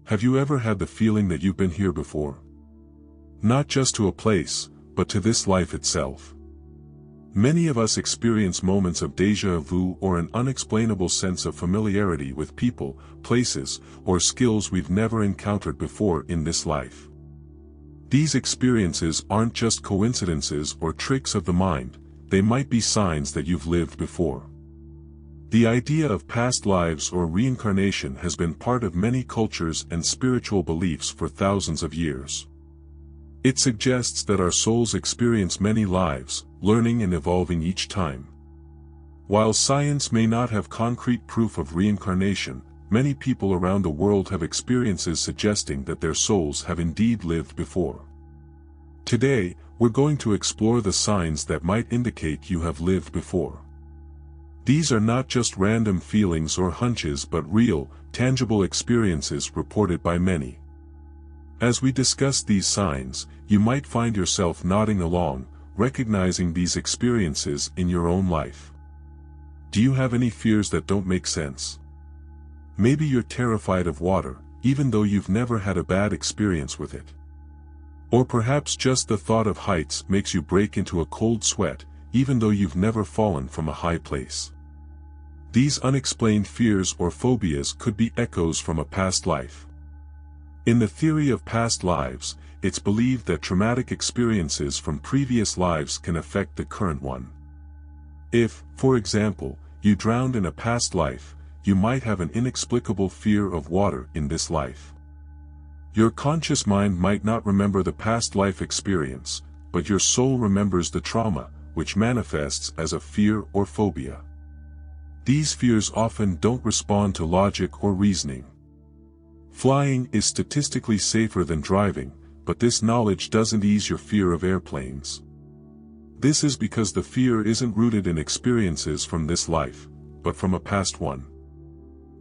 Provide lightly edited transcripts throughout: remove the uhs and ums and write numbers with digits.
Have you ever had the feeling that you've been here before? Not just to a place, but to this life itself. Many of us experience moments of déjà vu or an unexplainable sense of familiarity with people, places, or skills we've never encountered before in this life. These experiences aren't just coincidences or tricks of the mind, they might be signs that you've lived before. The idea of past lives or reincarnation has been part of many cultures and spiritual beliefs for thousands of years. It suggests that our souls experience many lives, learning and evolving each time. While science may not have concrete proof of reincarnation, many people around the world have experiences suggesting that their souls have indeed lived before. Today, we're going to explore the signs that might indicate you have lived before. These are not just random feelings or hunches but real, tangible experiences reported by many. As we discuss these signs, you might find yourself nodding along, recognizing these experiences in your own life. Do you have any fears that don't make sense? Maybe you're terrified of water, even though you've never had a bad experience with it. Or perhaps just the thought of heights makes you break into a cold sweat, even though you've never fallen from a high place. These unexplained fears or phobias could be echoes from a past life. In the theory of past lives, it's believed that traumatic experiences from previous lives can affect the current one. If, for example, you drowned in a past life, you might have an inexplicable fear of water in this life. Your conscious mind might not remember the past life experience, but your soul remembers the trauma, which manifests as a fear or phobia. These fears often don't respond to logic or reasoning. Flying is statistically safer than driving, but this knowledge doesn't ease your fear of airplanes. This is because the fear isn't rooted in experiences from this life, but from a past one.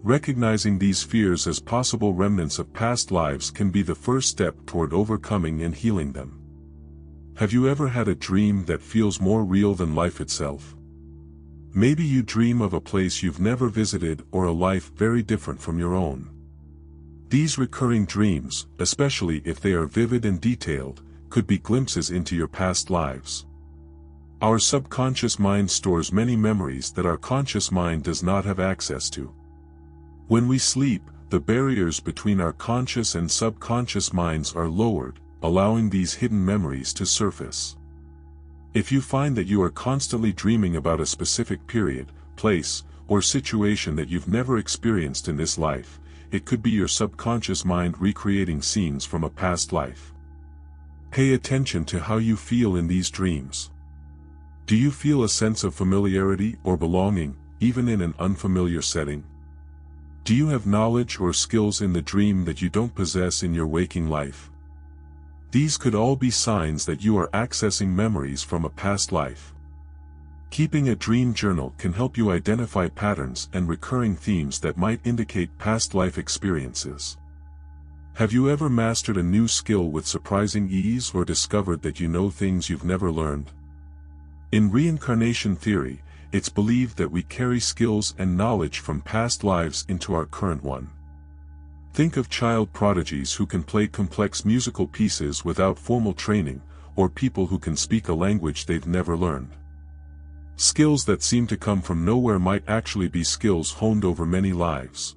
Recognizing these fears as possible remnants of past lives can be the first step toward overcoming and healing them. Have you ever had a dream that feels more real than life itself? Maybe you dream of a place you've never visited or a life very different from your own. These recurring dreams, especially if they are vivid and detailed, could be glimpses into your past lives. Our subconscious mind stores many memories that our conscious mind does not have access to. When we sleep, the barriers between our conscious and subconscious minds are lowered, allowing these hidden memories to surface. If you find that you are constantly dreaming about a specific period, place, or situation that you've never experienced in this life, it could be your subconscious mind recreating scenes from a past life. Pay attention to how you feel in these dreams. Do you feel a sense of familiarity or belonging, even in an unfamiliar setting? Do you have knowledge or skills in the dream that you don't possess in your waking life? These could all be signs that you are accessing memories from a past life. Keeping a dream journal can help you identify patterns and recurring themes that might indicate past life experiences. Have you ever mastered a new skill with surprising ease or discovered that you know things you've never learned? In reincarnation theory, it's believed that we carry skills and knowledge from past lives into our current one. Think of child prodigies who can play complex musical pieces without formal training, or people who can speak a language they've never learned. Skills that seem to come from nowhere might actually be skills honed over many lives.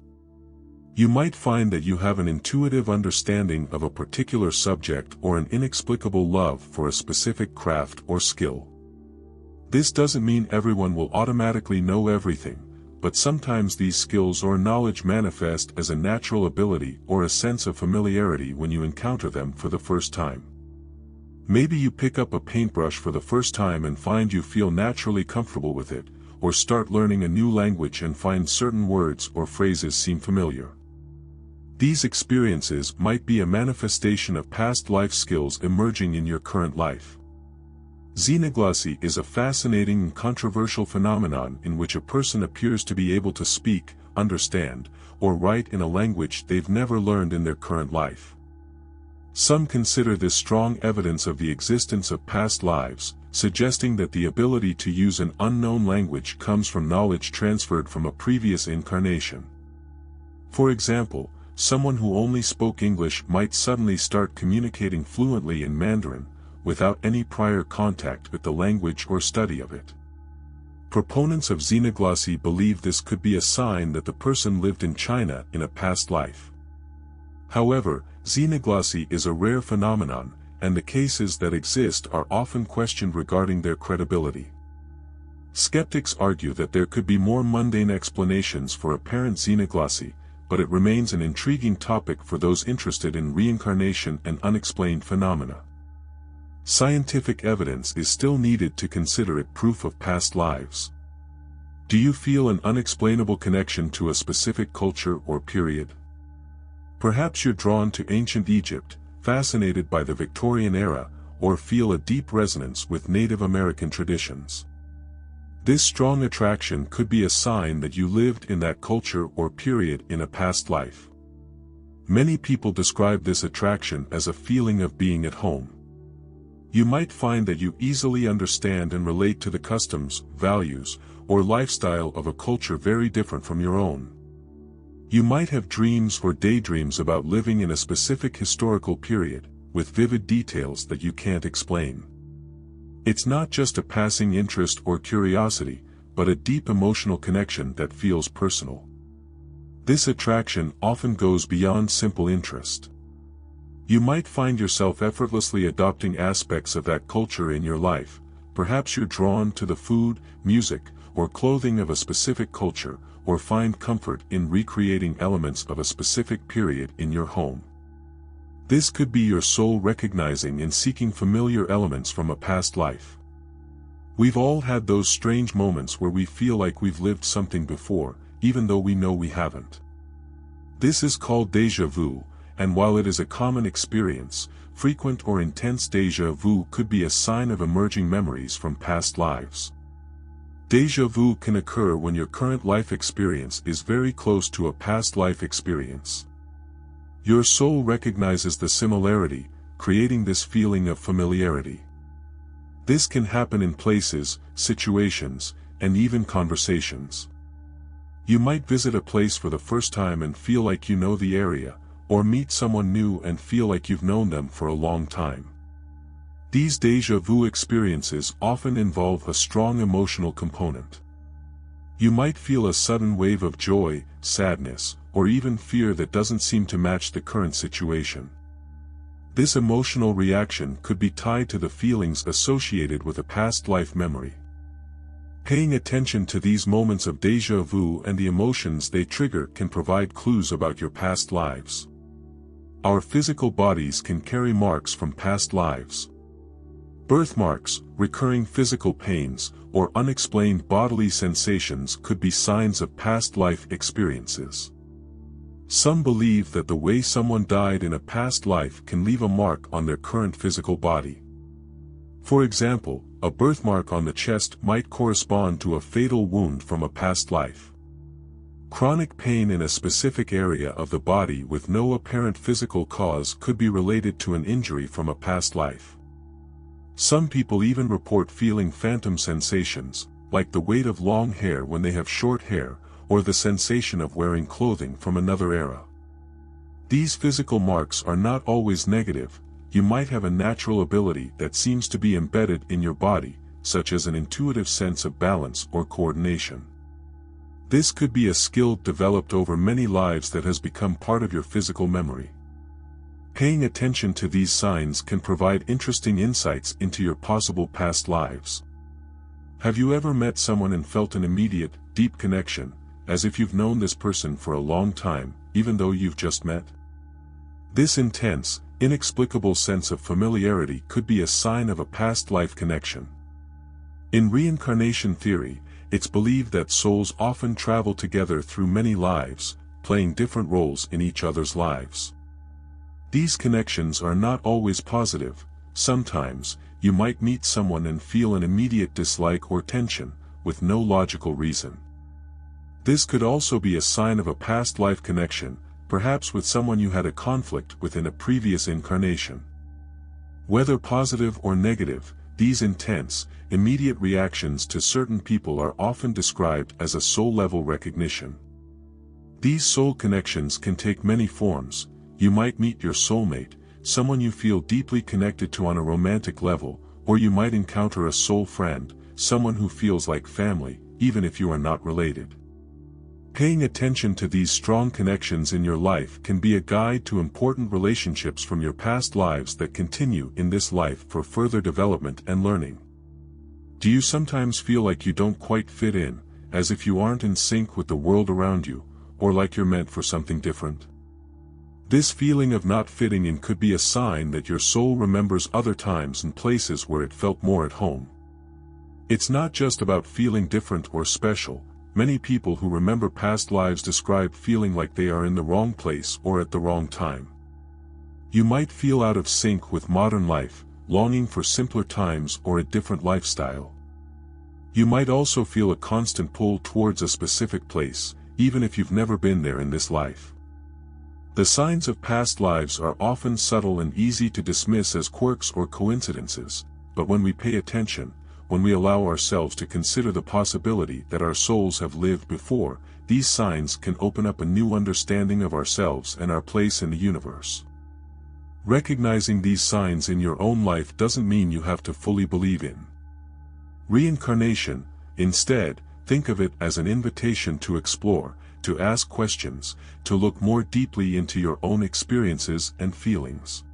You might find that you have an intuitive understanding of a particular subject or an inexplicable love for a specific craft or skill. This doesn't mean everyone will automatically know everything, but sometimes these skills or knowledge manifest as a natural ability or a sense of familiarity when you encounter them for the first time. Maybe you pick up a paintbrush for the first time and find you feel naturally comfortable with it, or start learning a new language and find certain words or phrases seem familiar. These experiences might be a manifestation of past life skills emerging in your current life. Xenoglossy is a fascinating and controversial phenomenon in which a person appears to be able to speak, understand, or write in a language they've never learned in their current life. Some consider this strong evidence of the existence of past lives, suggesting that the ability to use an unknown language comes from knowledge transferred from a previous incarnation. For example, someone who only spoke English might suddenly start communicating fluently in Mandarin, without any prior contact with the language or study of it. Proponents of xenoglossy believe this could be a sign that the person lived in China in a past life. However, xenoglossy is a rare phenomenon, and the cases that exist are often questioned regarding their credibility. Skeptics argue that there could be more mundane explanations for apparent xenoglossy, but it remains an intriguing topic for those interested in reincarnation and unexplained phenomena. Scientific evidence is still needed to consider it proof of past lives. Do you feel an unexplainable connection to a specific culture or period? Perhaps you're drawn to ancient Egypt, fascinated by the Victorian era, or feel a deep resonance with Native American traditions. This strong attraction could be a sign that you lived in that culture or period in a past life. Many people describe this attraction as a feeling of being at home. You might find that you easily understand and relate to the customs, values, or lifestyle of a culture very different from your own. You might have dreams or daydreams about living in a specific historical period, with vivid details that you can't explain. It's not just a passing interest or curiosity, but a deep emotional connection that feels personal. This attraction often goes beyond simple interest. You might find yourself effortlessly adopting aspects of that culture in your life. Perhaps you're drawn to the food, music, or clothing of a specific culture, or find comfort in recreating elements of a specific period in your home. This could be your soul recognizing and seeking familiar elements from a past life. We've all had those strange moments where we feel like we've lived something before, even though we know we haven't. This is called déjà vu, and while it is a common experience, frequent or intense déjà vu could be a sign of emerging memories from past lives. Déjà vu can occur when your current life experience is very close to a past life experience. Your soul recognizes the similarity, creating this feeling of familiarity. This can happen in places, situations, and even conversations. You might visit a place for the first time and feel like you know the area, or meet someone new and feel like you've known them for a long time. These déjà vu experiences often involve a strong emotional component. You might feel a sudden wave of joy, sadness, or even fear that doesn't seem to match the current situation. This emotional reaction could be tied to the feelings associated with a past life memory. Paying attention to these moments of déjà vu and the emotions they trigger can provide clues about your past lives. Our physical bodies can carry marks from past lives. Birthmarks, recurring physical pains, or unexplained bodily sensations could be signs of past life experiences. Some believe that the way someone died in a past life can leave a mark on their current physical body. For example, a birthmark on the chest might correspond to a fatal wound from a past life. Chronic pain in a specific area of the body with no apparent physical cause could be related to an injury from a past life. Some people even report feeling phantom sensations, like the weight of long hair when they have short hair, or the sensation of wearing clothing from another era. These physical marks are not always negative. You might have a natural ability that seems to be embedded in your body, such as an intuitive sense of balance or coordination. This could be a skill developed over many lives that has become part of your physical memory. Paying attention to these signs can provide interesting insights into your possible past lives. Have you ever met someone and felt an immediate, deep connection, as if you've known this person for a long time, even though you've just met? This intense, inexplicable sense of familiarity could be a sign of a past life connection. In reincarnation theory, it's believed that souls often travel together through many lives, playing different roles in each other's lives. These connections are not always positive. Sometimes, you might meet someone and feel an immediate dislike or tension, with no logical reason. This could also be a sign of a past life connection, perhaps with someone you had a conflict with in a previous incarnation. Whether positive or negative, these intense, immediate reactions to certain people are often described as a soul-level recognition. These soul connections can take many forms. You might meet your soulmate, someone you feel deeply connected to on a romantic level, or you might encounter a soul friend, someone who feels like family, even if you are not related. Paying attention to these strong connections in your life can be a guide to important relationships from your past lives that continue in this life for further development and learning. Do you sometimes feel like you don't quite fit in, as if you aren't in sync with the world around you, or like you're meant for something different? This feeling of not fitting in could be a sign that your soul remembers other times and places where it felt more at home. It's not just about feeling different or special. Many people who remember past lives describe feeling like they are in the wrong place or at the wrong time. You might feel out of sync with modern life, longing for simpler times or a different lifestyle. You might also feel a constant pull towards a specific place, even if you've never been there in this life. The signs of past lives are often subtle and easy to dismiss as quirks or coincidences, but when we pay attention, when we allow ourselves to consider the possibility that our souls have lived before, these signs can open up a new understanding of ourselves and our place in the universe. Recognizing these signs in your own life doesn't mean you have to fully believe in reincarnation. Instead, think of it as an invitation to explore, to ask questions, to look more deeply into your own experiences and feelings.